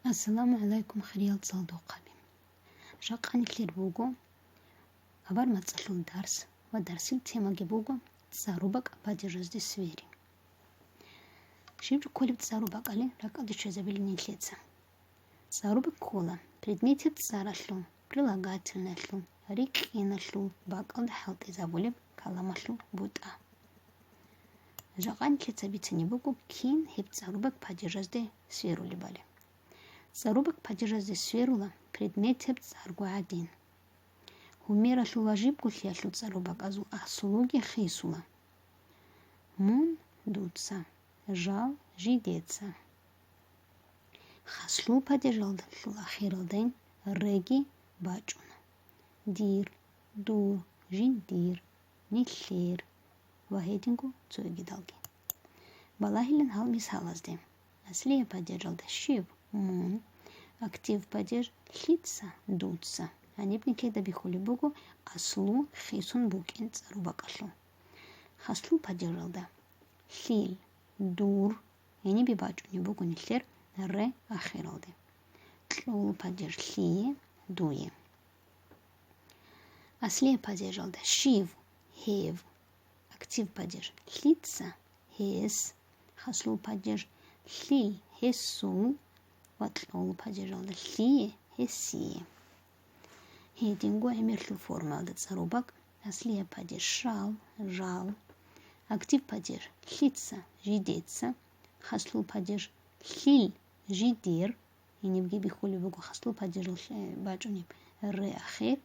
Assalamu alaikum خريال تصالدو قابي شاقاني كلير بوغو أبار ما تصلون درس ودرسي التيما جبوغو تساروبك بعد جزد السويري شيبجو كولي بتساروبك علي راك أدي شزابيل نيتليتسا تساروبك كولا предмети تساрашлу прилагательнашлу рикинашлу бакал халты заболев каламашлу бута жақан клеца бицени бугу кин хеп тсарубак падежазде сверули бали тсарубак падежазде сверула предмети тсаргу один хумерашлу важибку хляшлу тсарубак азу асулуги хисула мун дуца жал жидеца хаслу падежалда шула хиралден реги бачуна дир дур жиндир нихлер вахедингу цуэгидалги балахилен хал мисалазде аслия падежалда шив мун актив падеж хитса дуца анибнике да бихули бугу аслу хисун букин царубакашлу хаслу падежалда хил дур яни би бачуни бугу нихлер ре ахиралде тлу падеж хие дуе аслия падежалда шив хев актив падеж хитса хес хаслу падеж хли хесу ватлу падежалда хие хесие хедингу эмерлу формалда царубак аслия падеж шал жал актив падеж хитса жидеца хаслу падеж хил жидир يعني بجيب يخولي بقو خصلو بادر باجوني الري أخير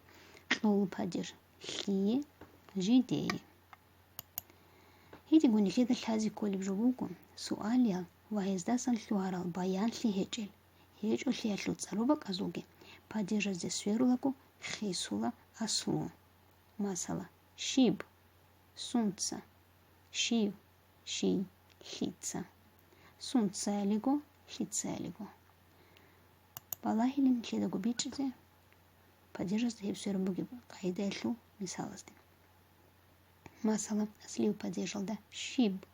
طول بادر خي جدي هيدي قولي كده الحازي كولي بجوبوكم سؤال يا وهيزدا سنشلو هرا البيان لي هجل هجل لي هشلو تصاروبك أزوجي بادر زي سويرو لكو خيسولا أسلو مثلا شيب سونتسا شيب شي خيتسا سونتسا لغو خيتسا لغو балахилин кедагу бичизе падежаз хепсерум буги қайда эшлу мисалазды масала аслив падежалда шиб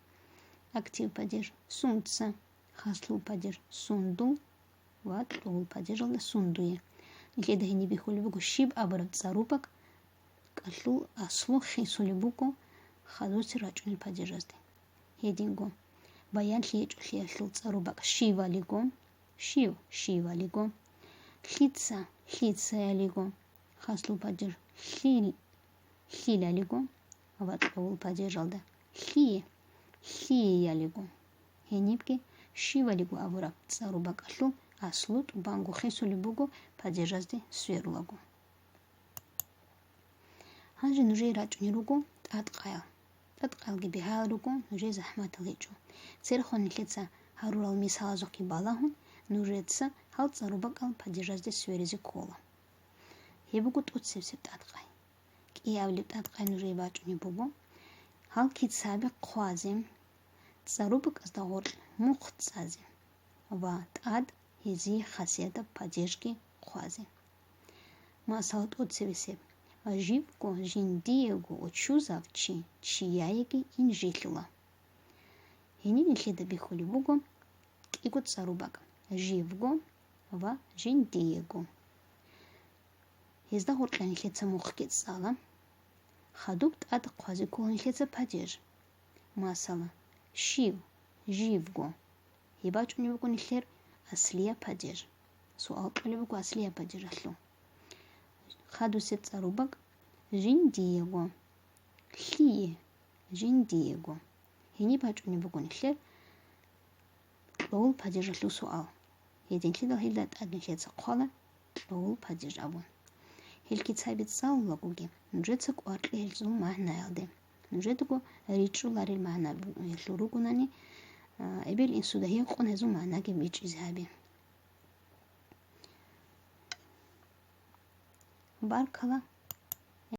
актив падеж сунца хаслу падеж сунду ва тлул падежалда сундуе кеда хини бихули бугу шиб абарат зарубак кашлу аслу хисули бугу хадуси рачунил падежазды хедингу баян лиеч лиешлу зарубак шивалиго шив шивалиго хитса хитсалиго хаслу падеж хил хилалиго ватлу падежалда хи хиялиго хенипки шивалиго авра царубак ашлу аслут бангу хисули бугу падежазде сверулагу ханжи нужи рачуниругу татқайлги бихаругу нужи захматаличу церхон хитса харурал мисалазоки балахун нужеца хал царубакал падежазде сверизи кола хебугу тутсевсе татқай киявли татқай нужи бачуни бугу хал китсаби қвазим царубак аздагор мухцазим ва тад хизи хасията падежги қвазим масал тутсевсе аживку жиндиегу очузавчи чияеги инжилила хенини леда бихули бугу кигу царубак живго ва жиндиего изда хортлани леца мухкет сала хадубт ад қвази кулан леца падеж масала шив живго ебачуни бугу нихлер аслия падеж суал кали бугу аслия падеж ашлу хадусе царубак жиндиего хие жиндиего хени бачуни бугу нихлер лол падеж ашлу суал единчидал хилдат адничеца қола лол падеж абун хилки цабит саллагуги нужеца квартли хилзу махна ялде нужетугу ричу ларил махна хилуругунани эбел инсудахи қон хезу махнаги мич изхаби баркала